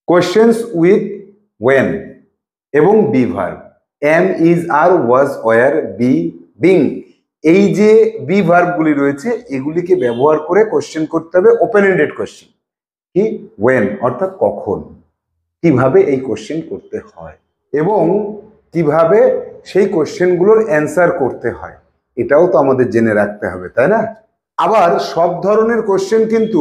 Questions with when এবং be verb, am, is, are, was, were, be, being, এই যে B ভার্বগুলি রয়েছে এগুলিকে ব্যবহার করে কোয়েশ্চেন করতে হবে, ওপেন এন্ডেড কোয়েশ্চেন। কি? ওয়েন অর্থাৎ কখন, কিভাবে এই কোয়েশ্চেন করতে হয় এবং কিভাবে সেই কোয়েশ্চেনগুলোর অ্যান্সার করতে হয়, এটাও তো আমাদের জেনে রাখতে হবে, তাই না? আবার সব ধরনের কোয়েশ্চেন কিন্তু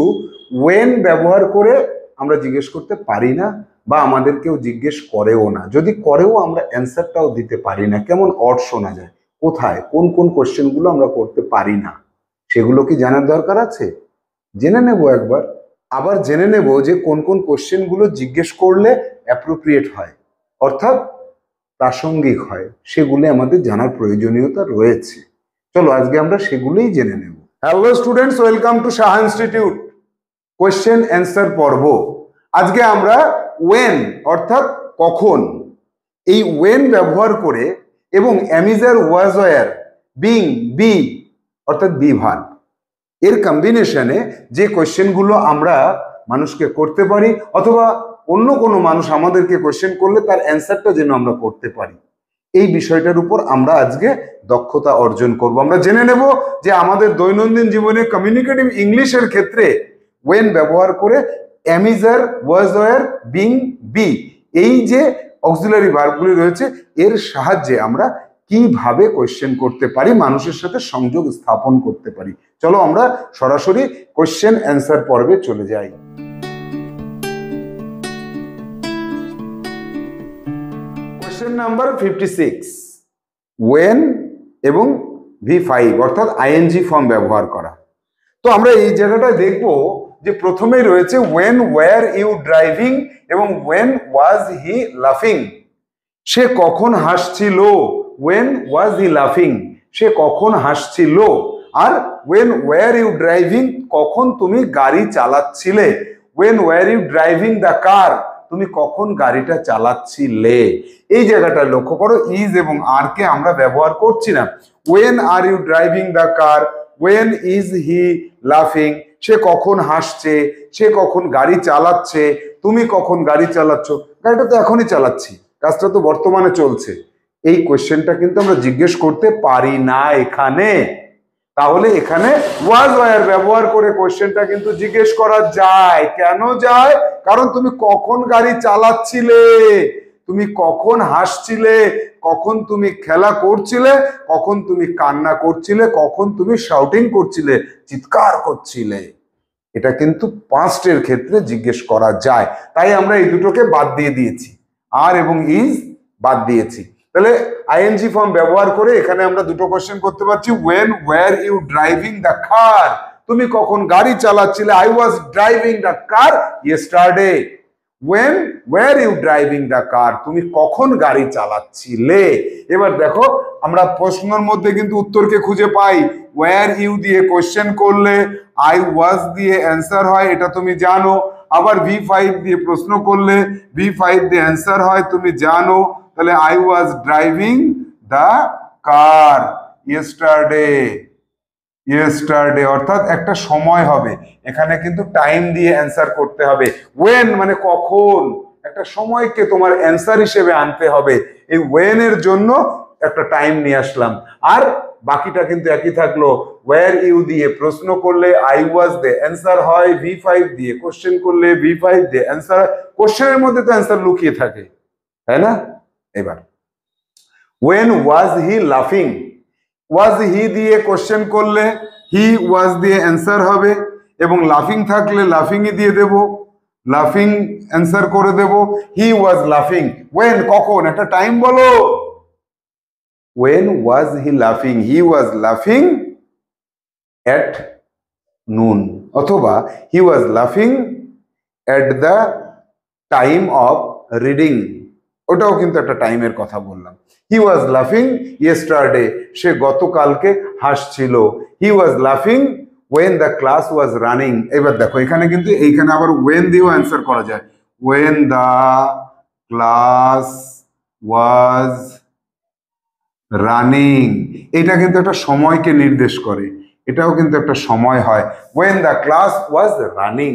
ওয়েন ব্যবহার করে আমরা জিজ্ঞেস করতে পারি না, বা আমাদের কেউ জিজ্ঞেস করেও না। যদি করেও আমরা অ্যান্সারটাও দিতে পারি না, কেমন অড শোনা যায়। কোথায় কোন কোন কোয়েশ্চেনগুলো আমরা করতে পারি না, সেগুলো কি জানার দরকার আছে? জেনে নেব একবার। আবার জেনে নেব যে কোন কোন কোয়েশ্চেনগুলো জিজ্ঞেস করলে অ্যাপ্রোপ্রিয়েট হয়, অর্থাৎ প্রাসঙ্গিক হয়, সেগুলি আমাদের জানার প্রয়োজনীয়তা রয়েছে। চলো আজকে আমরা সেগুলোই জেনে নেব। Hello students, welcome to Saha institute question answer পর্ব। আজকে আমরা ওয়েন অর্থাৎ কখন, এই ওয়েন ব্যবহার করে এবং অ্যামিজার, ওয়াজ, ওয়ার, বিং, বি অর্থাৎ বি ভার্ব এর কম্বিনেশনে যে কোয়েশ্চেনগুলো আমরা মানুষকে করতে পারি, অথবা অন্য কোনো মানুষ আমাদেরকে কোয়েশ্চেন করলে তার অ্যান্সারটা যেন আমরা করতে পারি, এই বিষয়টার উপর আমরা আজকে দক্ষতা অর্জন করব। আমরা জেনে নেব যে আমাদের দৈনন্দিন জীবনে কমিউনিকেটিভ ইংলিশের ক্ষেত্রে ওয়েন ব্যবহার করে অ্যামিজার, ওয়াজ, ওয়ার, বিং, বি এই যে অক্সিলারি ভার্বগুলি রয়েছে এর সাহায্যে আমরা কিভাবে কোয়েশ্চেন করতে পারি, মানুষের সাথে সংযোগ স্থাপন করতে পারি। চলো আমরা সরাসরি কোয়েশ্চেন অ্যান্সার পর্বে চলে যাই। কোয়েশ্চেন নাম্বার 56, ওয়েন এবং V5 অর্থাৎ আইএনজি ফর্ম ব্যবহার করা। তো আমরা এই জায়গাটায় দেখবো যে প্রথমেই রয়েছে ওয়েন ওয়্যার ইউ ড্রাইভিং এবং ওয়েন ওয়াজ হি লাফিং, সে কখন হাসছিল, ওয়েন ওয়াজ হি লাফিং, সে কখন হাসছিল। আর ওয়েন ওয়্যার ইউ ড্রাইভিং, কখন তুমি গাড়ি চালাচ্ছিলে, when were you driving the car, তুমি কখন গাড়িটা চালাচ্ছিলে। এই জায়গাটা লক্ষ্য করো, ইজ এবং আর কে আমরা ব্যবহার করছি না। When are you driving the car, when is he লাফিং, সে কখন হাসছে, সে কখন গাড়ি চালাচ্ছে, তুমি কখন গাড়ি চালাচ্ছ, গাড়িটা তো এখনই চালাচ্ছি, কাজটা তো বর্তমানে চলছে। এই কোয়েশ্চেনটা কিন্তু আমরা জিজ্ঞেস করতে পারি না এখানে। তাহলে এখানে ওয়াজ ওয়্যার ব্যবহার করে কোয়েশ্চেনটা কিন্তু জিজ্ঞেস করা যায়। কেন যায়? কারণ তুমি কখন গাড়ি চালাচ্ছিলে, তুমি কখন হাসছিলে, কখন তুমি খেলা করছিলে, কখন তুমি কান্না করছিলে, কখন তুমি শাউটিং করছিলে, চিৎকার করছিলে, এটা কিন্তু পাস্টের ক্ষেত্রে জিজ্ঞেস করা যায়। তাই আমরা এই দুটোকে বাদ দিয়ে দিয়েছি, আর এবং ইজ বাদ দিয়েছি। তাহলে আইএনজি ফর্ম ব্যবহার করে এখানে আমরা দুটো কোশ্চেন করতে পারছি। When were you driving the car, তুমি কখন গাড়ি চালাচ্ছিলে, I was driving the car yesterday. When were you driving the car, তুমি কখন গাড়ি চালাচ্ছিলে। এবার দেখো আমরা প্রশ্নের মধ্যে কিন্তু উত্তরকে খুঁজে পাই। ওয়্যার ইউ দিয়ে কোশ্চেন করলে আই ওয়াজ দিয়ে অ্যান্সার হয়, এটা তুমি জানো। আবার V5 দিয়ে প্রশ্ন করলে V5 দিয়ে অ্যান্সার হয়, তুমি জানো। তাহলে I was driving the car yesterday, yesterday অর্থাৎ একটা সময় হবে, এখানে কিন্তু টাইম দিয়ে অ্যান্সার করতে হবে। ওয়েন মানে কখন, একটা সময়কে তোমার অ্যান্সার হিসেবে আনতে হবে। এই ওয়েন এর জন্য একটা টাইম নিয়ে আসলাম, আর বাকিটা কিন্তু একই থাকলো। ওয়্যার ইউ দিয়ে প্রশ্ন করলে আই ওয়াজ দিয়ে অ্যান্সার হয়, V5 দিয়ে কোশ্চেন করলে V5 দিয়ে অ্যান্সার। কোশ্চেনের মধ্যে তো অ্যান্সার লুকিয়ে থাকে, তাই না? এবার ওয়েন ওয়াজ হি লাফিং, ওয়াজ হি দিয়ে কোশ্চেন করলে হি ওয়াজ দিয়ে অ্যান্সার হবে, এবং লাফিং থাকলে লাফিংই দিয়ে দেব, লাফিং অ্যান্সার করে দেব। হি ওয়াজ লাফিং, ওয়েন কখন, একটা টাইম বলো। ওয়েন ওয়াজ হি লাফিং, হি ওয়াজ লাফিং এট নুন, অথবা হি ওয়াজ লাফিং at the time of reading, ওটাও কিন্তু একটা টাইমের কথা বললাম। হি ওয়াজ লাফিং ইয়েস্টারডে, সে গতকালকে হাসছিল। হি ওয়াজ লাফিং when the class was running. এবার দেখো এখানে কিন্তু এইখানে আবার ওয়েন দিয়েও অ্যান্সার করা যায়। When the class was running, এটা কিন্তু একটা সময়কে নির্দেশ করে, এটাও কিন্তু একটা সময় হয়। When the class was running,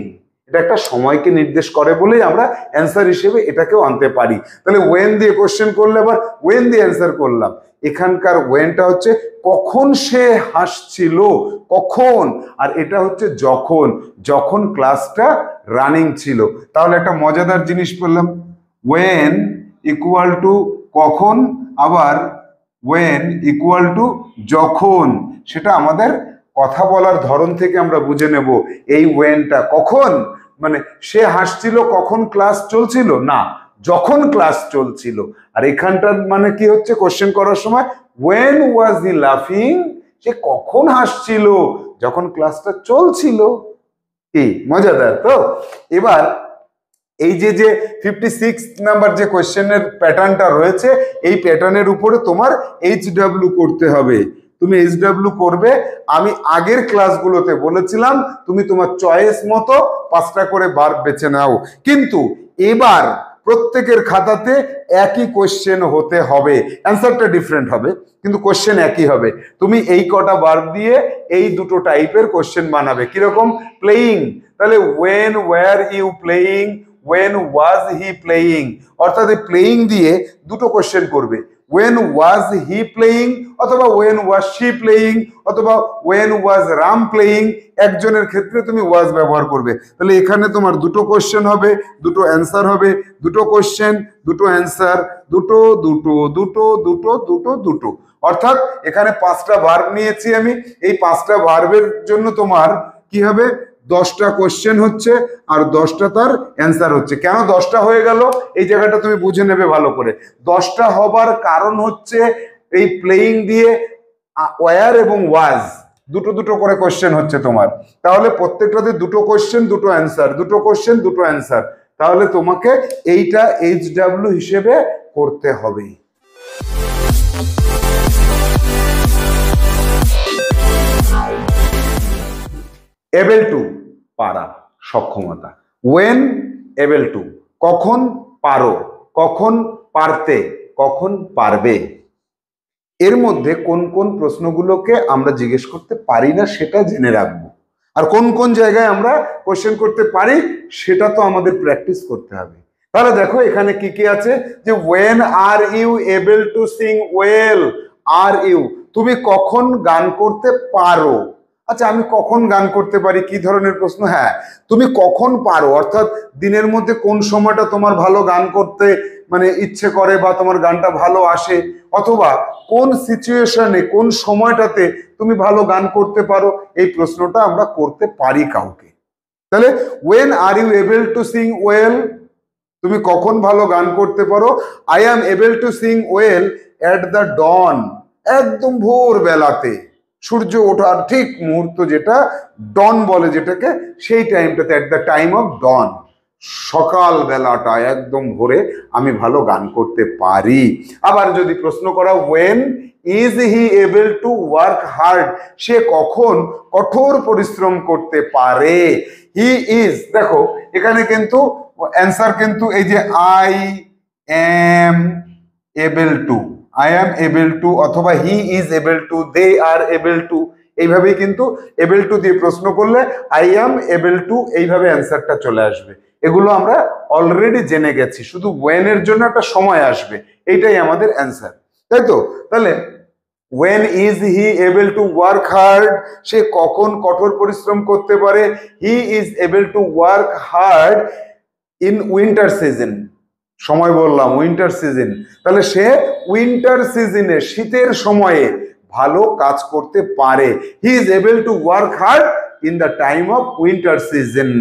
এটা একটা সময়কে নির্দেশ করে বলেই আমরা অ্যান্সার হিসেবে এটাকেও আনতে পারি। তাহলে ওয়েন দিয়ে কোশ্চেন করলে আবার ওয়েন দিয়ে অ্যান্সার করলাম। এখানকার ওয়েনটা হচ্ছে কখন সে হাসছিল, কখন, আর এটা হচ্ছে যখন, যখন ক্লাসটা রানিং ছিল। তাহলে একটা মজাদার জিনিস পেলাম, ওয়েন ইকুয়াল টু কখন, আবার ওয়েন ইকুয়াল টু যখন। সেটা আমাদের কথা বলার ধরন থেকে আমরা বুঝে নেব এই ওয়েনটা কখন, মানে সে হাসছিল কখন ক্লাস চলছিল, না যখন ক্লাস চলছিল। আর এখানটার মানে কি হচ্ছে কোশ্চেন করার সময়, ওয়েন ওয়াজ হি লাফিং, সে কখন হাসছিল, যখন ক্লাসটা চলছিল। কি মজাদার তো। এবার এই যে 56 নাম্বার যে কোশ্চেনের প্যাটার্নটা রয়েছে, এই প্যাটার্নের উপরে তোমার HW করতে হবে। তুমি HW করবে। আমি আগের ক্লাসগুলোতে বলেছিলাম তুমি তোমার চয়েস মতো 5টা করে ভার্ব বেছে নাও, কিন্তু এবার প্রত্যেকের খাতাতে একই কোশ্চেন হতে হবে, অ্যান্সারটা ডিফারেন্ট হবে কিন্তু কোশ্চেন একই হবে। তুমি এই কটা ভার্ব দিয়ে এই দুটো টাইপের কোশ্চেন বানাবে। কিরকম? প্লেয়িং, তাহলে when were you playing, when was he playing, অর্থাৎ প্লেয়িং দিয়ে দুটো কোশ্চেন করবে, when was he playing অথবা when was she playing অথবা when was Ram playing। একজনের ক্ষেত্রে তুমি was ব্যবহার করবে। তাহলে এখানে তোমার দুটো কোশ্চেন হবে, দুটো অ্যান্সার হবে, দুটো কোশ্চেন দুটো অ্যান্সার, দুটো দুটো দুটো দুটো দুটো দুটো, অর্থাৎ এখানে 5টা ভার্ব নিয়েছি আমি। এই 5টা ভার্বের জন্য তোমার কি হবে, 10টা কোশ্চেন হচ্ছে আর 10টা তার অ্যান্সার হচ্ছে। কেন 10টা হয়ে গেল এই জায়গাটা তুমি বুঝে নেবে ভালো করে। 10টা হবার কারণ হচ্ছে এই প্লেয়িং দিয়ে ওয়্যার এবং ওয়াজ দুটো দুটো করে কোশ্চেন হচ্ছে তোমার। তাহলে প্রত্যেকটাতে দুটো কোশ্চেন দুটো অ্যান্সার, দুটো কোশ্চেন দুটো অ্যান্সার। তাহলে তোমাকে এইটা HW হিসেবে করতে হবে। এবেল টু পারা, সক্ষমতা। ওয়েন এবেল টু কখন পারো, কখন পারতে, কখন পারবে। এর মধ্যে কোন কোন প্রশ্নগুলোকে আমরা জিজ্ঞেস করতে পারি না সেটা জেনে রাখবো, আর কোন কোন জায়গায় আমরা কোশ্চেন করতে পারি সেটা তো আমাদের প্র্যাকটিস করতে হবে। তাহলে দেখো এখানে কি কি আছে, যে when are you able to sing well, are you তুমি কখন গান করতে পারো। আচ্ছা আমি কখন গান করতে পারি, কি ধরনের প্রশ্ন? হ্যাঁ, তুমি কখন পারো অর্থাৎ দিনের মধ্যে কোন সময়টা তোমার ভালো গান করতে মানে ইচ্ছে করে বা তোমার গানটা ভালো আসে, অথবা কোন সিচুয়েশনে কোন সময়টাতে তুমি ভালো গান করতে পারো, এই প্রশ্নটা আমরা করতে পারি কাউকে। তাহলে when are you able to sing well, তুমি কখন ভালো গান করতে পারো। I am able to sing well at the dawn, একদম ভোর বেলাতে, সূর্য ওঠার ঠিক মুহূর্ত যেটা ডন বলে যেটাকে, সেই টাইমটাতে, এট দ্য টাইম অফ ডন, সকাল বেলাটা একদম ভোরে আমি ভালো গান করতে পারি। আবার যদি প্রশ্ন করা when is he able to work hard, সে কখন কঠোর পরিশ্রম করতে পারে। হি ইজ, দেখো এখানে কিন্তু অ্যান্সার কিন্তু এই যে I am able to, I am able to অথবা he is able to, they are able to, এইভাবেই কিন্তু এবেল টু দিয়ে প্রশ্ন করলে আই অ্যাম এবেল টু এইভাবে অ্যান্সারটা চলে আসবে। এগুলো আমরা অলরেডি জেনে গেছি, শুধু ওয়েন এর জন্য একটা সময় আসবে, এইটাই আমাদের অ্যান্সার, তাই তো। তাহলে when is he able to work hard, সে কখন কঠোর পরিশ্রম করতে পারে। He is able to work hard in winter season, সময় বললাম উইন্টার সিজন, তাহলে সে উইন্টার সিজনে শীতের সময়ে ভালো কাজ করতে পারে। He is able to work hard in the time of winter season.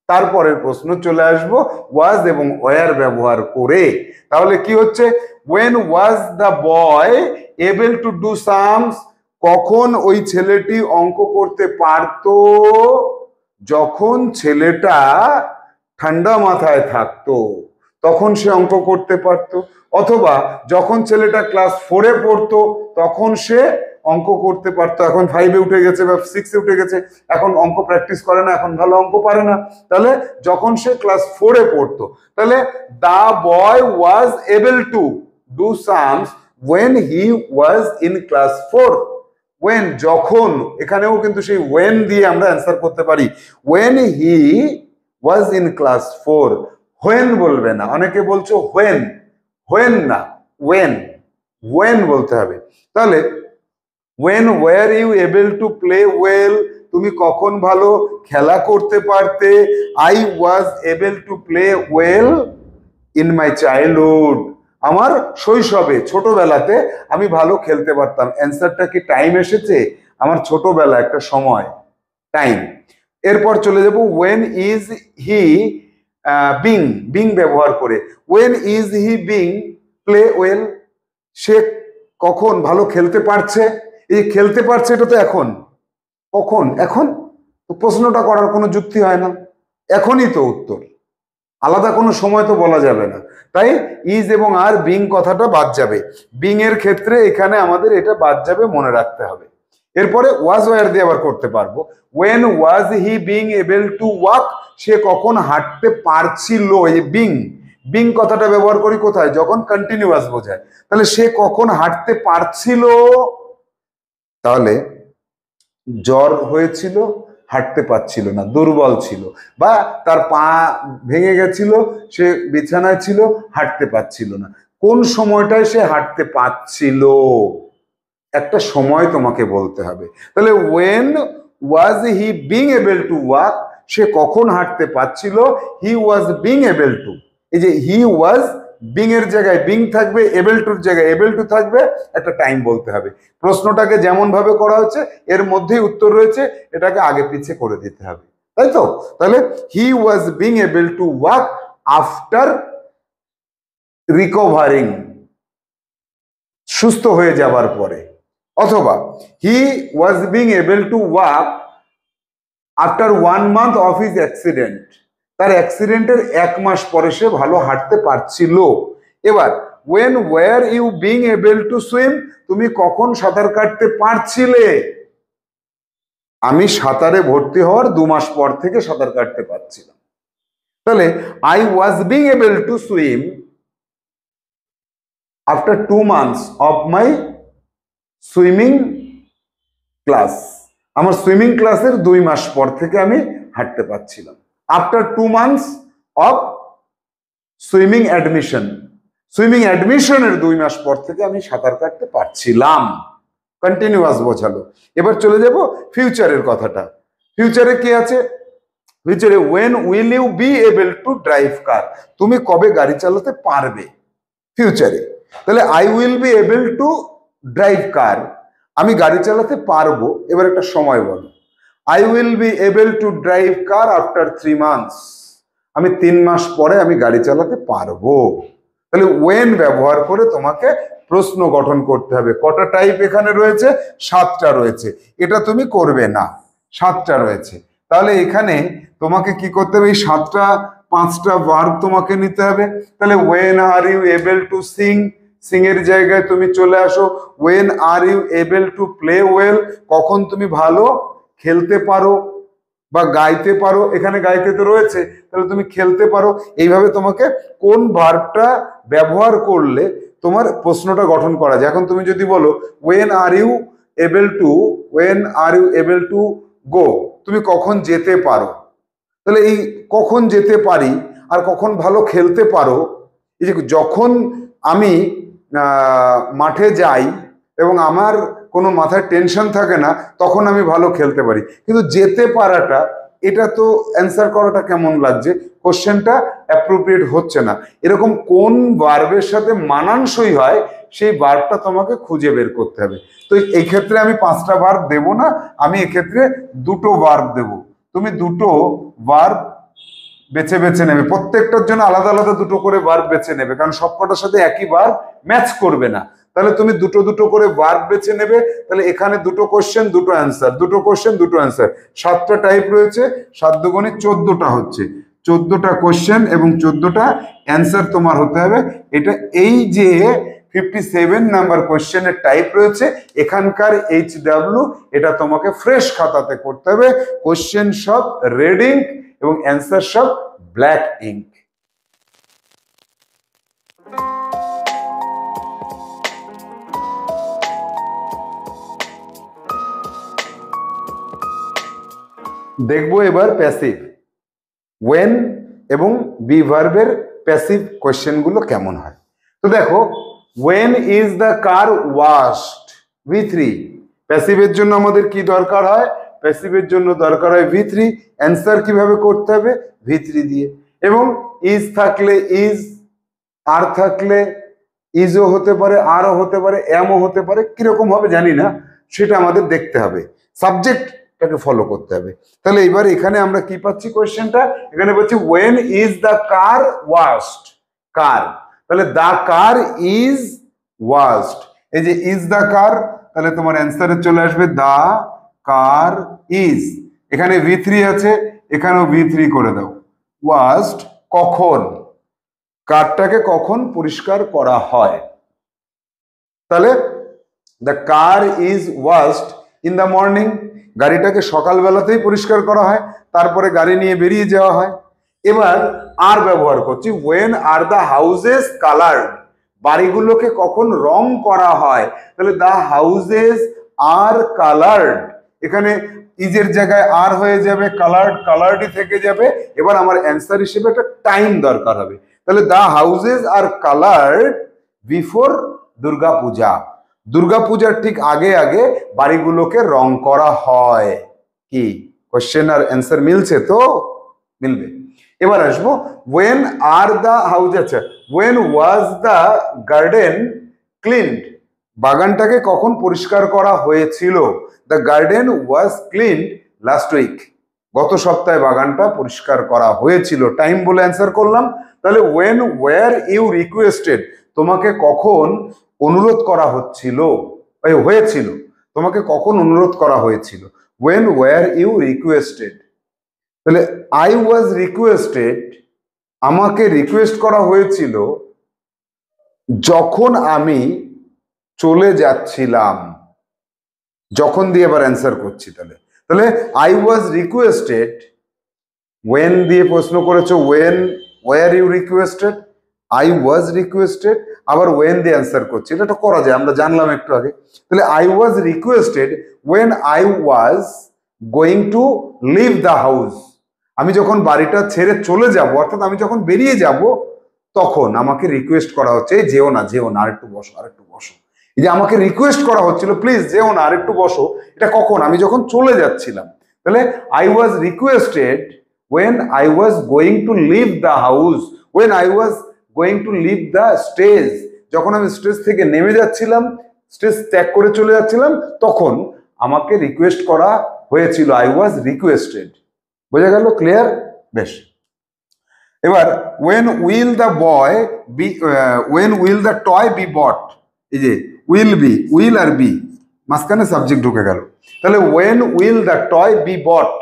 তারপরের প্রশ্ন চলে আসবো ওয়াজ এবং ওয়্যার ব্যবহার করে। তাহলে কি হচ্ছে, when was the boy able to do sums, কখন ওই ছেলেটি অঙ্ক করতে পারতো, যখন ছেলেটা ঠান্ডা মাথায় থাকতো তখন সে অঙ্ক করতে পারতো, অথবা যখন ছেলেটা ক্লাস 4-এ পড়তো তখন সে অঙ্ক করতে পারতো। এখন 5-এ উঠে গেছে বা 6-এ উঠে গেছে, এখন অঙ্ক প্র্যাকটিস করে না, এখন ভালো অঙ্ক পারে না। তাহলে যখন সে ক্লাস 4-এ পড়তো, তাহলে the boy was able to do sums when he was in class 4। When যখন, এখানেও কিন্তু সেই ওয়েন দিয়ে আমরা অ্যান্সার করতে পারি। When he was in class 4। When বলবে না, অনেকে বলছো হোয়েন, হোয়েন না, ওয়েন, ওয়েন বলতে হবে। তাহলে when were you able to play well, তুমি কখন ভালো খেলা করতে পারতে? I was able to play well in my childhood, আমার শৈশবে, ছোটবেলাতে আমি ভালো খেলতে পারতাম। অ্যান্সারটা কি টাইম এসেছে? আমার ছোটবেলা একটা সময়, টাইম। এরপর চলে যাব when is he being, being ব্যবহার করে when is he being play well, সে কখন ভালো খেলতে পারছে? এই খেলতে পারছে এটা তো এখন, কখন? এখন তো প্রশ্নটা করার কোনো যুক্তি হয় না, এখনই তো উত্তর, আলাদা কোনো সময় তো বলা যাবে না। তাই ইজ এবং আর বিং কথাটা বাদ যাবে। বিং এর ক্ষেত্রে এখানে আমাদের এটা বাদ যাবে, মনে রাখতে হবে। এরপরে ওয়াজ ওয়ার দিয়ে আবার করতে পারবো। When was he being able to walk, সে কখন হাঁটতে পারছিল? এই বিং, বিং কথাটা ব্যবহার করি কোথায়? যখন কন্টিনিউয়াস বোঝায়। তাহলে সে কখন হাঁটতে পারছিল? তাহলে জ্বর হয়েছিল, হাঁটতে পারছিল না, দুর্বল ছিল, বা তার পা ভেঙে গেছিল, সে বিছানায় ছিল, হাঁটতে পারছিল না। কোন সময়টায় সে হাঁটতে পারছিল? একটা সময় তোমাকে বলতে হবে। তাহলে when was he being able to walk, সে কখন হাঁটতে পারছিল? He was being able to, এই যে হি ওয়াজ, বিং এর জায়গায় বিং থাকবে, এবল টুর জায়গায় এবল টু থাকবে, একটা টাইম বলতে হবে। প্রশ্নটাকে যেমন ভাবে করা হচ্ছে এর মধ্যেই উত্তর রয়েছে, এটাকে আগে পিছে করে দিতে হবে, তাই তো? তাহলে he was being able to walk after recovering, সুস্থ হয়ে যাবার পরে। অথবা he was being able to walk after 1 month of his accident, তার অ্যাক্সিডেন্টের 1 মাস পরে সে ভালো হাঁটতে পারছিল। এবার when were you being able to swim, তুমি কখন সাঁতার কাটতে পারছিলে? আমি সাঁতারে ভর্তি হওয়ার 2 মাস পর থেকে সাঁতার কাটতে পারছিলাম। তাহলে I was being able to swim after 2 months of my swimming class, আমার সুইমিং ক্লাসের 2 মাস পর থেকে আমি হাঁটতে পারছিলাম। After 2 months of swimming admission, swimming অ্যাডমিশনের 2 মাস পর থেকে আমি সাঁতার কাটতে পারছিলাম। কন্টিনিউয়াস বোঝালো। এবার চলে যাব ফিউচারের কথাটা। ফিউচারে কি আছে? ফিউচারে when will you be able to drive car, তুমি কবে গাড়ি চালাতে পারবে ফিউচারে? তাহলে I will be able to drive car, আমি গাড়ি চালাতে পারবো। এবার একটা সময় বলো। I will be able to drive car after 3 months, আমি 3 মাস পরে আমি গাড়ি চালাতে পারবো। তাহলে ওয়েন ব্যবহার করে তোমাকে প্রশ্ন গঠন করতে হবে। কটা টাইপ এখানে রয়েছে? 7টা রয়েছে। এটা তুমি করবে না, 7টা রয়েছে। তাহলে এখানে তোমাকে কি করতে হবে? এই 7টা 5টা ভার্ব তোমাকে নিতে হবে। তাহলে when are you able to sing, sing এর জায়গায় তুমি চলে আসো when are you able to play well, কখন তুমি ভালো খেলতে পারো বা গাইতে পারো। এখানে গাইতে তো রয়েছে, তাহলে তুমি খেলতে পারো। এইভাবে তোমাকে কোন ভার্বটা ব্যবহার করলে তোমার প্রশ্নটা গঠন করা যায়। এখন তুমি যদি বলো when are you able to, when are you able to go, তুমি কখন যেতে পারো? তাহলে এই কখন যেতে পারি আর কখন ভালো খেলতে পারো, এই যে যখন আমি মাঠে যাই এবং আমার কোনো মাথায় টেনশন থাকে না, তখন আমি ভালো খেলতে পারি। কিন্তু যেতে পারাটা, এটা তো অ্যান্সার করাটা কেমন লাগছে, কোশ্চেনটা অ্যাপ্রোপ্রিয়েট হচ্ছে না। এরকম কোন ভার্বের সাথে মানানসই হয় সেই ভার্বটা তোমাকে খুঁজে বের করতে হবে। তো এই ক্ষেত্রে আমি 5টা ভার্ব দেব না, আমি এক্ষেত্রে 2টো ভার্ব দেব। তুমি 2টো ভার্ব বেছে বেছে নেবে, প্রত্যেকটার জন্য আলাদা আলাদা 2টো করে ভার্ব বেছে নেবে, কারণ সবকটার সাথে একই ভার্ব ম্যাচ করবে না। তাহলে তুমি 2টো করে ভার্ব বেছে নেবে। তাহলে এখানে 2টো কোশ্চেন 2টো অ্যান্সার, 2টো কোশ্চেন 2টো অ্যান্সার, 7টা টাইপ রয়েছে, 7 দুগুণে 14টা হচ্ছে, 14টা কোশ্চেন এবং 14টা অ্যান্সার তোমার হতে হবে। এটা এই যে 57 নাম্বার কোশ্চেনের টাইপ রয়েছে, এখানকার HW এটা তোমাকে ফ্রেশ খাতাতে করতে হবে। কোশ্চেন সব রেড ইঙ্ক এবং অ্যান্সার সব ব্ল্যাক ইঙ্ক। দেখবো এবার প্যাসিভ। ওয়েন এবং বি ভার্বের প্যাসিভ কোয়েশ্চেনগুলো কেমন হয়। তো দেখো, when is the car washed, V3। প্যাসিভের জন্য আমাদের কি দরকার হয়? প্যাসিভের জন্য দরকার হয় V3। অ্যান্সার কিভাবে করতে হবে? V3 দিয়ে। এবং ইজ থাকলে ইজ, আর থাকলে ইজও হতে পারে, আরও হতে পারে, এমও হতে পারে, কিরকম হবে জানি না, সেটা আমাদের দেখতে হবে, সাবজেক্টটাকে ফলো করতে হবে। তাহলে এবার এখানে আমরা কি পাচ্ছি কোয়েশ্চেনটা? এখানে পাচ্ছি when is the car washed, car, তাহলে দ্য কার ইজ ওয়াশড। এই যে ইজ দ্য কার, তাহলে তোমার অ্যান্সারে চলে আসবে দ্য কার ইজ। এখানে V3 আছে, এখানেও V3 করে দাও। ওয়াশড কখন, কারটাকে কখন পরিষ্কার করা হয়। তাহলে the car is washed in the morning, গাড়িটাকে সকালবেলাতেই পরিষ্কার করা হয়, তারপরে গাড়ি নিয়ে বেরিয়ে যাওয়া হয়। এবার আর ব্যবহার করছি, when are the houses coloured, বাড়িগুলোকে কখন রং করা হয়। তাহলে দ্য হাউজেস আর কালার্ড, এখানে ইজের জায়গায় আর হয়ে যাবে, কালার্ড কালার্ডই থেকে যাবে। এবার আমার অ্যান্সার হিসেবে একটা টাইম দরকার হবে। তাহলে the houses are coloured before Durga Puja, দুর্গাপূজার ঠিক আগে আগে বাড়িগুলোকে রং করা হয়। কি কোশ্চেন আর অ্যান্সার মিলছে তো? মিলবে। এবার আসবো, ওয়েন আর দ্য হাউজ, আচ্ছা when was the garden cleaned, বাগানটাকে কখন পরিষ্কার করা হয়েছিল। The garden was cleaned last week, গত সপ্তাহে বাগানটা পরিষ্কার করা হয়েছিল। টাইম বলে অ্যান্সার করলাম। তাহলে ওয়েন ওয়্যার ইউ রিকোয়েস্টেড, তোমাকে কখন অনুরোধ করা হয়েছিল, তোমাকে কখন অনুরোধ করা হয়েছিল। ওয়েন ওয়্যার ইউ রিকোয়েস্টেড, তাহলে আই ওয়াজ রিকোয়েস্টেড, আমাকে রিকোয়েস্ট করা হয়েছিল যখন আমি চলে যাচ্ছিলাম। যখন দিয়ে এবার অ্যান্সার করছি। তাহলে আই ওয়াজ রিকোয়েস্টেড, ওয়েন দিয়ে প্রশ্ন করেছো, when were you requested, I was requested, আবার ওয়েন দিয়ে অ্যান্সার করছি। এটা করা যায়, আমরা জানলাম একটু আগে। তাহলে I was requested when I was going to leave the house, আমি যখন বাড়িটা ছেড়ে চলে যাব, অর্থাৎ আমি যখন বেরিয়ে যাব, তখন আমাকে রিকোয়েস্ট করা হচ্ছে, এই যেও না যেও না, আরেকটু বসো আরেকটু বসো। এই যে আমাকে রিকোয়েস্ট করা হচ্ছিল, প্লিজ যেও না আরেকটু বসো, এটা কখন? আমি যখন চলে যাচ্ছিলাম। তাহলে I was requested when I was going to leave the house, when I was going to leave the stage, যখন আমি স্টেজ থেকে নেমে যাচ্ছিলাম, স্টেজ ত্যাগ করে চলে যাচ্ছিলাম, তখন আমাকে রিকোয়েস্ট করা হয়েছিল। I was requested. বোঝা গেল? ক্লিয়ার? বেশ। এবার when will the boy be, when will the toy be bought, এই যে will be, will আর be মাঝখানে সাবজেক্ট ঢুকে গেল। তাহলে when will the toy be bought,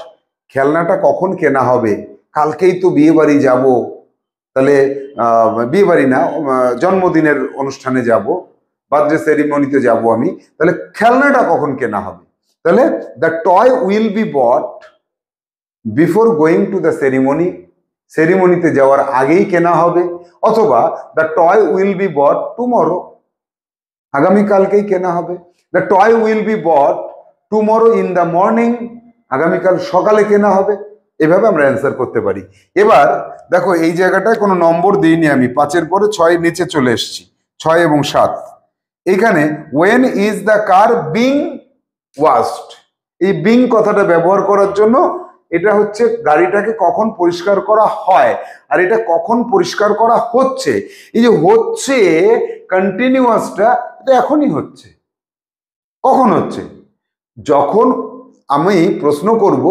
খেলনাটা কখন কেনা হবে। কালকেই তো বিয়ে বাড়ি যাব, তাহলে বিয়ে বাড়ি না, জন্মদিনের অনুষ্ঠানে যাব, বার্থডে সেরিমনিতে যাব আমি, তাহলে খেলনাটা কখন কেনা হবে। তাহলে the toy will be bought before going to the ceremony, সেরিমনিতে যাওয়ার আগেই কেনা হবে। অথবা the toy will be bought tomorrow, আগামীকালকেই কেনা হবে। The toy will be bought tomorrow in the morning, আগামীকাল সকালে কেনা হবে। এভাবে আমরা অ্যান্সার করতে পারি। এবার দেখো, এই জায়গাটায় কোনো নম্বর দিইনি আমি, 5-এর পরে 6 নিচে চলে এসেছি, 6 এবং 7। এখানে when is the car being washed, এই বিং কথাটা ব্যবহার করার জন্য, এটা হচ্ছে গাড়িটাকে কখন পরিষ্কার করা হয়, আর এটা কখন পরিষ্কার করা হচ্ছে। এই যে হচ্ছে কন্টিনিউয়াসটা, এটা এখনই হচ্ছে। কখন হচ্ছে? যখন আমি প্রশ্ন করব,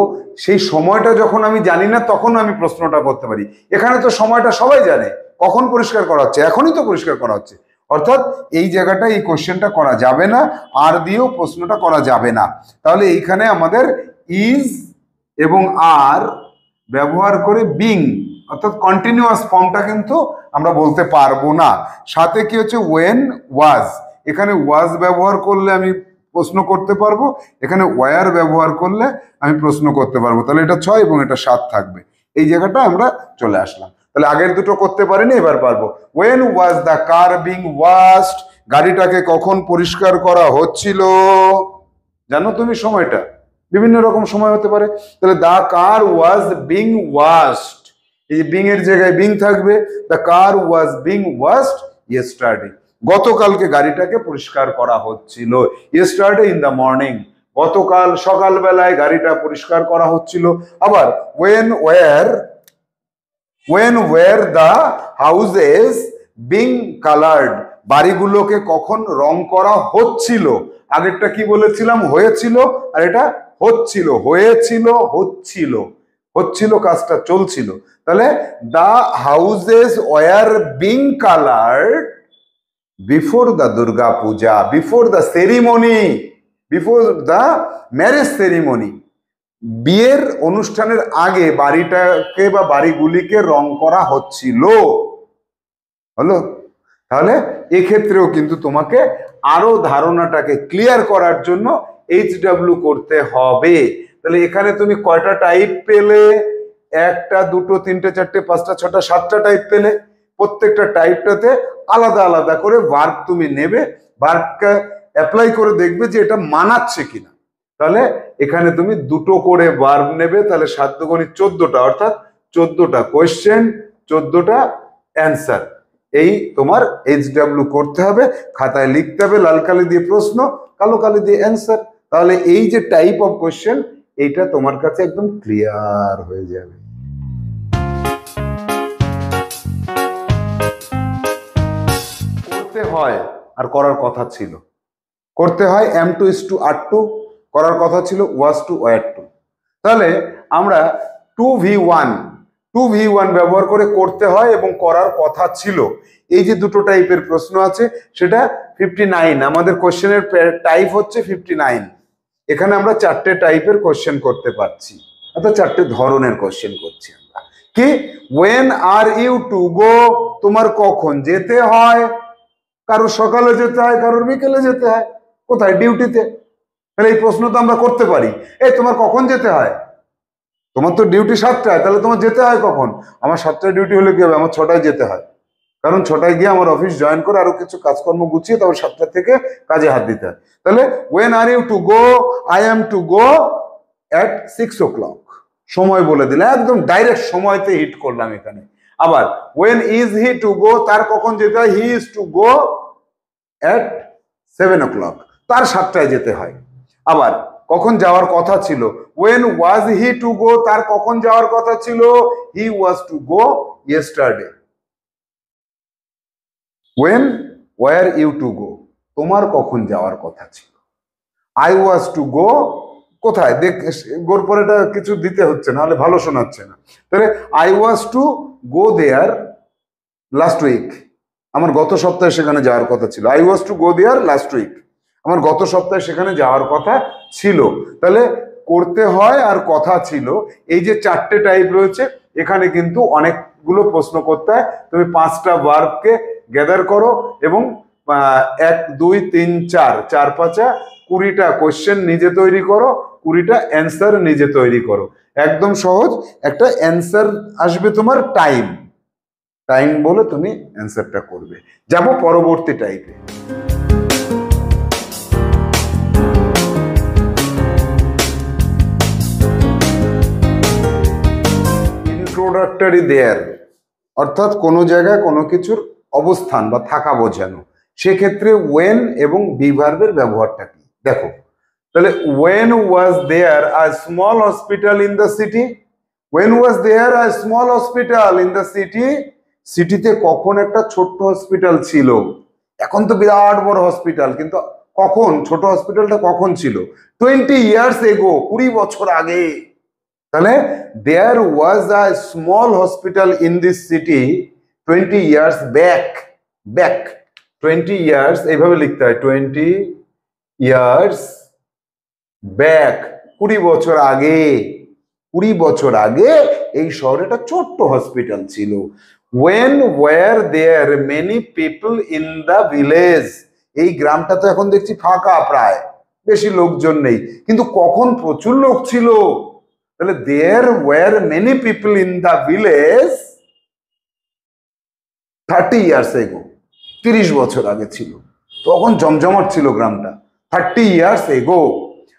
সেই সময়টা যখন আমি জানি না, তখন আমি প্রশ্নটা করতে পারি। এখানে তো সময়টা সবাই জানে, কখন পরিষ্কার করা হচ্ছে, এখনই তো পরিষ্কার করা হচ্ছে। অর্থাৎ এই জায়গাটায় এই কোশ্চেনটা করা যাবে না, আর দিয়েও প্রশ্নটা করা যাবে না। তাহলে এইখানে আমাদের ইজ এবং আর ব্যবহার করে বিং, অর্থাৎ কন্টিনিউয়াস ফর্মটা কিন্তু আমরা বলতে পারবো না। সাথে কি হচ্ছে, ওয়েন ওয়াজ, এখানে ওয়াজ ব্যবহার করলে আমি প্রশ্ন করতে পারবো, এখানে ওয়্যার ব্যবহার করলে আমি প্রশ্ন করতে পারবো। তাহলে এটা 6 এবং এটা 7 থাকবে। এই জায়গাটা আমরা চলে আসলাম। তাহলে আগের দুটো করতে পারিনি, এবার পারবো। When was the car being washed, গাড়িটাকে কখন পরিষ্কার করা হচ্ছিল। জানো তুমি সময়টা? বিভিন্ন রকম সময় হতে পারে। তাহলে the car was being washed, এই বিং এর জায়গায় বিং থাকবে। The car was being washed yesterday, গতকালকে গাড়িটাকে পরিষ্কার করা হচ্ছিল। ইয়েস্টারডে ইন দ্য মর্নিং, গতকাল সকালবেলায় গাড়িটা পরিষ্কার করা হচ্ছিল। আবার when were the houses being colored, বাড়িগুলোকে কখন রং করা হচ্ছিল। আগেরটা কি বলেছিলাম, হয়েছিল, আর এটা হচ্ছিল। হয়েছিল, হচ্ছিল, হচ্ছিল কাজটা চলছিল। তাহলে the houses were being colored before the Durga Puja, before the ceremony, before the marriage ceremony, বিয়ের অনুষ্ঠানের আগে বাড়িটাকে বা বাড়িগুলিকে রং করা হচ্ছিল। হলো? তাহলে এক্ষেত্রেও কিন্তু তোমাকে আরো ধারণাটাকে ক্লিয়ার করার জন্য HW করতে হবে। তাহলে এখানে তুমি কয়টা টাইপ পেলে? একটা, দুটো, তিনটে, চারটে, পাঁচটা, ছটা, সাতটা টাইপ পেলে। প্রত্যেকটা টাইপটাতে আলাদা আলাদা করে ভার্ব তুমি নেবে, ভার্বকে অ্যাপ্লাই করে দেখবে যে এটা মানাচ্ছে কিনা। তাহলে এখানে তুমি দুটো করে ভার্ব নেবে, তাহলে 7 দুগুণে 14টা, অর্থাৎ 14টা কোয়েশ্চেন, 14টা অ্যান্সার। এই তোমার HW করতে হবে, খাতায় লিখতে হবে, লাল কালি দিয়ে প্রশ্ন, কালো কালি দিয়ে অ্যান্সার। তাহলে এই যে টাইপ অফ কোয়েশ্চেন, এইটা তোমার কাছে একদম ক্লিয়ার হয়ে যাবে। করতে হয় আর করার কথা ছিল, করতে হয় am to is to are to, করার কথা ছিল was to were to। তাহলে আমরা 2v1 ব্যবহার করে করতে হয় এবং করার কথা ছিল, এই যে দুটো টাইপের প্রশ্ন আছে সেটা 59, আমাদের কোশ্চেনের টাইপ হচ্ছে 59। এখানে আমরা 4টে টাইপের কোশ্চেন করতে পারছি, অর্থাৎ 4টে ধরনের কোশ্চেন করছি আমরা। কি? when are you to go, তোমার কখন যেতে হয়? কারোর সকালে যেতে হয়, কারোর বিকেলে যেতে হয়। কোথায়? ডিউটিতে। তাহলে এই প্রশ্ন তো আমরা করতে পারি, এই তোমার কখন যেতে হয়? তোমার তো ডিউটি 7টায়, তাহলে তোমার যেতে হয় কখন? আমার 7টায় ডিউটি হলে কি হবে? আমার 6টায় যেতে হয়, কারণ 6টায় গিয়ে আমার অফিস জয়েন করে আরো কিছু কাজকর্ম গুছিয়ে তারপর 7টা থেকে কাজে হাত দিতে হয়। তাহলে when are you to go, I am to go at 6 o'clock, সময় বলে দিলে, একদম ডাইরেক্ট সময়তে হিট করলাম এখানে। আবার when is he to go, তার কখন যেতে হয়? he is to go at 7 o'clock, তার 7টায় যেতে হয়। আবার কখন যাওয়ার কথা ছিল? when was he to go, তার কখন যাওয়ার কথা ছিল? he was to go yesterday। when were you to go, তোমার কখন যাওয়ার কথা ছিল? I was to go, কোথায়? দেখ, গোর পরে এটা কিছু দিতে হচ্ছে না, হলে ভালো শোনাচ্ছে না। তাহলে I was to go there last week, আমার গত সপ্তাহে সেখানে যাওয়ার কথা ছিল। I was to go there last week, আমার গত সপ্তাহে সেখানে যাওয়ার কথা ছিল। তাহলে করতে হয় আর কথা ছিল, এই যে 4টে টাইপ রয়েছে, এখানে কিন্তু অনেকগুলো প্রশ্ন করতে হয়। তুমি 5টা ভার্বকে গ্যাদার করো এবং 1 2 3 4 4 5 20টা কোশ্চেন নিজে তৈরি করো, 20টা অ্যান্সার নিজে তৈরি করো। একদম সহজ, একটা অ্যান্সার আসবে তোমার টাইম বলে তুমি অ্যান্সারটা করবে। যাব পরবর্তী টাইপে। ইন্ট্রোডাক্টরি দেয়ার, অর্থাৎ কোনো জায়গায় কোনো কিছুর অবস্থান বা থাকা বোঝানো, সেক্ষেত্রে when এবং be ভার্বের ব্যবহারটা কি দেখো। তাহলে when was there a small hospital in the city, when was there a small hospital in the city, সিটিতে কখন একটা ছোট্ট হসপিটাল ছিল? এখন তো বিরাট বড় হসপিটাল, কিন্তু কখন ছোট হসপিটালটা কখন ছিল? 20 years ago, 20 বছর আগে। তাহলে there was a small hospital in this city 20 years back, 20 years এইভাবে লিখতে হয়, 20 years back, 20 বছর আগে। 20 বছর আগে এই শহরে একটা ছোট্ট হসপিটাল ছিল। when were there many people in the village, এই গ্রামটা তো এখন দেখছি ফাঁকা, প্রায় বেশি লোকজন নেই, কিন্তু কখন প্রচুর লোক ছিল? তাহলে there were many people in the village 30 years ago, 30 বছর আগে ছিল, তখন জমজমাট ছিল গ্রামটা, 30 years ago।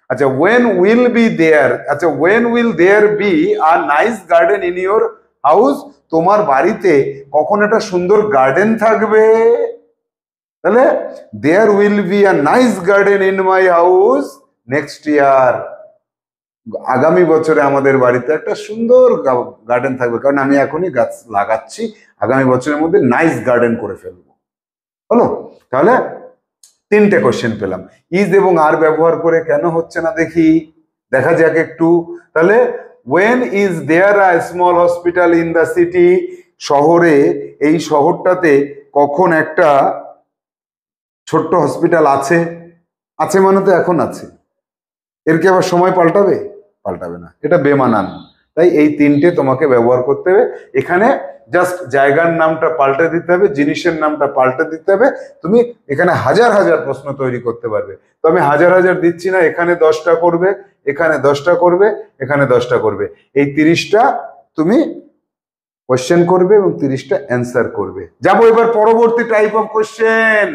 আচ্ছা when will be there, আচ্ছা when will there be a nice garden in your house, তোমার বাড়িতে কখন একটা সুন্দর গার্ডেন থাকবে? তাহলে there will be a nice garden in my house next year. আগামী বছরে আমাদের বাড়িতে একটা সুন্দর গার্ডেন থাকবে, কারণ আমি এখনই গাছ লাগাচ্ছি, আগামী বছরের মধ্যে নাইস গার্ডেন করে ফেলবো। হলো? তাহলে তিনটে কোশ্চেন পেলাম। ইজ এবং আর ব্যবহার করে কেন হচ্ছে না দেখি, দেখা যাক একটু। তাহলে when is there a small hospital in the city? শহরে, এই শহরটাতে কখন একটা ছোট্ট হসপিটাল আছে? আছে মানে তো এখন আছে, এর কি আবার সময় পাল্টাবে? পাল্টাবে না, এটা বেমানান। তাই এই তিনটে তোমাকে ব্যবহার করতে হবে। এখানে জাস্ট জায়গার নামটা পাল্টে দিতে হবে, জিনিসের নামটা পাল্টে দিতে হবে। তুমি এখানে হাজার হাজার প্রশ্ন তৈরি করতে পারবে। তো আমি হাজার হাজার দিচ্ছি না, এখানে 10টা করবে, এখানে 10টা করবে, এখানে 10টা করবে, এই 30টা তুমি কোশ্চেন করবে এবং 30টা অ্যান্সার করবে। যাবো এবার পরবর্তী টাইপ অফ কোশ্চেন।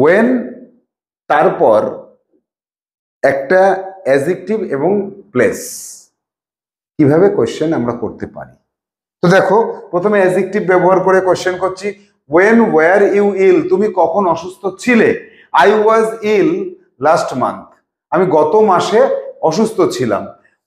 when তারপর একটা অ্যাডজেক্টিভ এবং প্লেস, কিভাবে কোশ্চেন আমরা করতে পারি। তো দেখো, প্রথমে অ্যাডজেক্টিভ ব্যবহার করে কোশ্চেন করছি। when were you ill? তুমি কখন অসুস্থ ছিলে? I was ill last month. আমি গত মাসে অসুস্থ ছিলাম।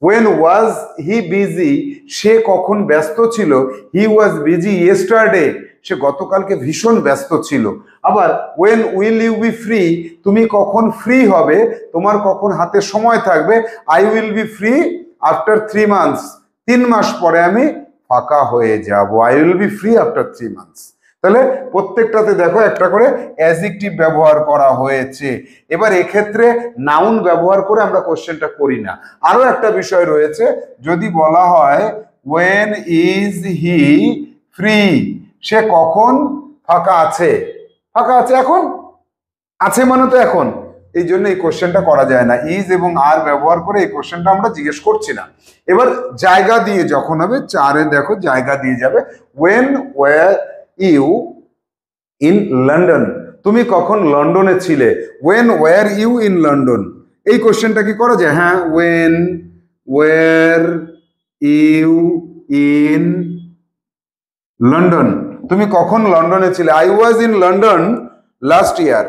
when was he busy? সে কখন ব্যস্ত ছিল? he was busy yesterday. সে গতকালকে ভীষণ ব্যস্ত ছিল। আবার when will you be free? তুমি কখন ফ্রি হবে? তোমার কখন হাতে সময় থাকবে? I will be free after 3 months. 3 মাস পরে আমি ফাঁকা হয়ে যাব। I will be free after 3 months. তাহলে প্রত্যেকটাতে দেখো একটা করে অ্যাডজেক্টিভ ব্যবহার করা হয়েছে। এবার এক্ষেত্রে নাউন ব্যবহার করে আমরা কোশ্চেনটা করি না। আরো একটা বিষয় রয়েছে, যদি বলা হয় when is he free? সে কখন ফাঁকা আছে? ফাঁকা আছে এখন, আছে মানে তো এখন, এই জন্য এই কোশ্চেনটা করা যায় না। ইজ এবং আর ব্যবহার করে এই কোশ্চেনটা আমরা জিজ্ঞেস করছি না। এবার জায়গা দিয়ে যখন হবে, 4-এ দেখো জায়গা দিয়ে যাবে। when were you in London? তুমি কখন লন্ডনে ছিলে? when were you in London? এই কোশ্চেনটা কি করা যায়? হ্যাঁ, when were you in London? তুমি কখন লন্ডনে ছিলে? I was in London last year.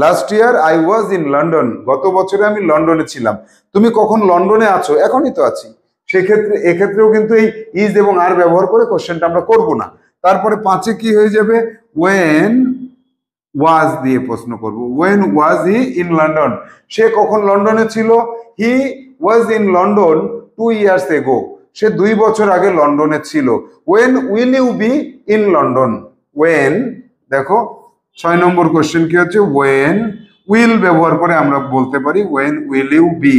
Last year I was in London. গত বছরে আমি লন্ডনে ছিলাম। তুমি কখন লন্ডনে আছো? এখনই তো আছি। সেক্ষেত্রে এক্ষেত্রেও কিন্তু এই ইজ এবং আর ব্যবহার করে কোশ্চেনটা আমরা করব না। তারপরে 5-এ কি হয়ে যাবে? when was দিয়ে প্রশ্ন করব। when was he in London? সে কখন লন্ডনে ছিল? he was in London 2 years ago. সে 2 বছর আগে লন্ডনে ছিল। when will you be in London? when, দেখো 6 নম্বর কোশ্চেন কি হচ্ছে? when will ব্যবহার করে আমরা বলতে পারি when will you be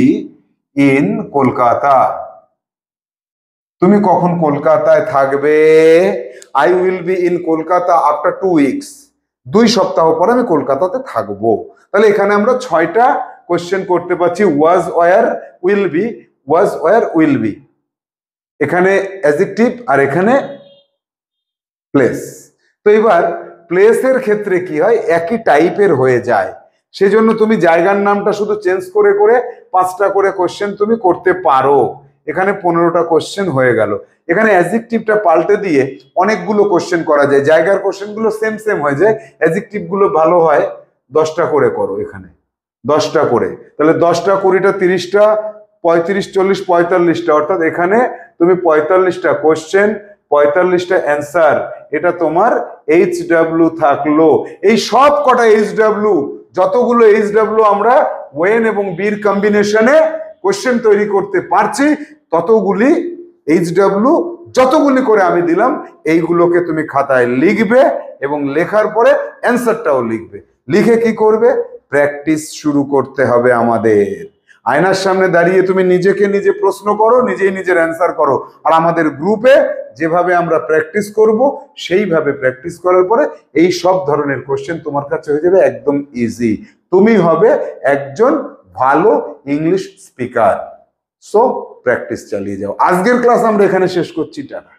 in Kolkata? তুমি কখন কলকাতায় থাকবে? I will be in Kolkata after 2 weeks. 2 সপ্তাহ পর আমি কলকাতাতে থাকবো। তাহলে এখানে আমরা 6টা কোশ্চেন করতে পারছি। was, where, will be, was, where, will be। এখানে অ্যাডজেক্টিভ আর এখানে প্লেস। তো এবার প্লেসের ক্ষেত্রে কি হয়? একই টাইপের হয়ে যায়। সেজন্য তুমি জায়গার নামটা শুধু চেঞ্জ করে করে 5টা করে কোশ্চেন তুমি করতে পারো। এখানে 15টা কোশ্চেন হয়ে গেল। এখানে অ্যাডজেক্টিভটা পাল্টে দিয়ে অনেকগুলো কোশ্চেন করা যায়। জায়গার কোশ্চেনগুলো সেম সেম হয়ে যায়, অ্যাডজেক্টিভগুলো ভালো হয়। 10টা করে করো, এখানে 10টা করে। তাহলে 10টা 20টা 30টা 35 40 45টা, অর্থাৎ এখানে তুমি 45টা কোশ্চেন, 45টা অ্যান্সার। এটা তোমার HW থাকলো। এই সব কটা HW, যতগুলো HW আমরা ওয়েন এবং বির কম্বিনেশনে কোশ্চেন তৈরি করতে পারছি, ততগুলি HW যতগুলি করে আমি দিলাম, এইগুলোকে তুমি খাতায় লিখবে এবং লেখার পরে অ্যান্সারটাও লিখবে। লিখে কি করবে? প্র্যাকটিস শুরু করতে হবে আমাদের। আয়নার সামনে দাঁড়িয়ে তুমি নিজেকে নিজে প্রশ্ন করো, নিজেই নিজের অ্যান্সার করো। আর আমাদের গ্রুপে যেভাবে আমরা প্র্যাকটিস করব, সেইভাবে প্র্যাকটিস করার পরে এই সব ধরনের কোশ্চেন তোমার কাছে হয়ে যাবে একদম ইজি। তুমি হবে একজন ভালো ইংলিশ স্পিকার। সো প্র্যাকটিস চালিয়ে যাও। আজকের ক্লাস আমরা এখানে শেষ করছি। টাটা।